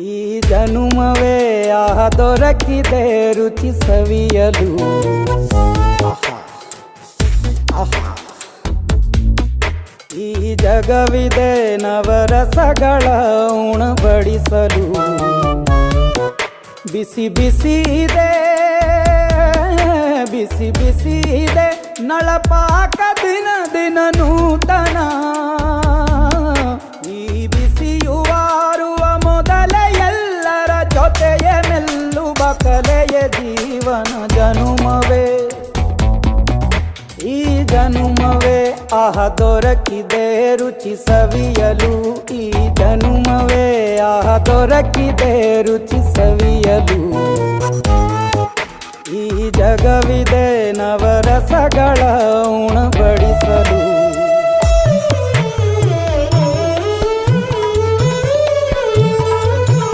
ಈ ಜನುಮವೇ ಆಹ ದೊರಕಿದೆ ರುಚಿ ಸವಿಯಲು. ಈ ಜಗವಿದೆ ನವರಸಗಳ ಉಣಬಡಿಸಲು. ಬಿಸಿ ಬಿಸಿ ಇದೆ, ಬಿಸಿ ಬಿಸಿ ಇದೆ ನಳಪಾಕ ದಿನ ದಿನ ನೂತನ. ಈ ಬಿಸಿಯುವಾರುವ ಮೊದಲೇ ಎಲ್ಲರ ಜೊತೆಯ ಮೆಲ್ಲುವ ಕಲೆಯ ಜೀವನ ಜನುಮವೇ. ಈ ಜನುಮವೇ ಆಹ ದೊರಕಿದೆ ರುಚಿ ಸವಿಯಲು. ಈ ಜನುಮವೇ ಆಹ ದೊರಕಿದೆ ರುಚಿ ಸವಿಯಲು. ಈ ಜಗವಿದೆ ನವರಸಗಳ ಉಣಬಡಿಸಲು.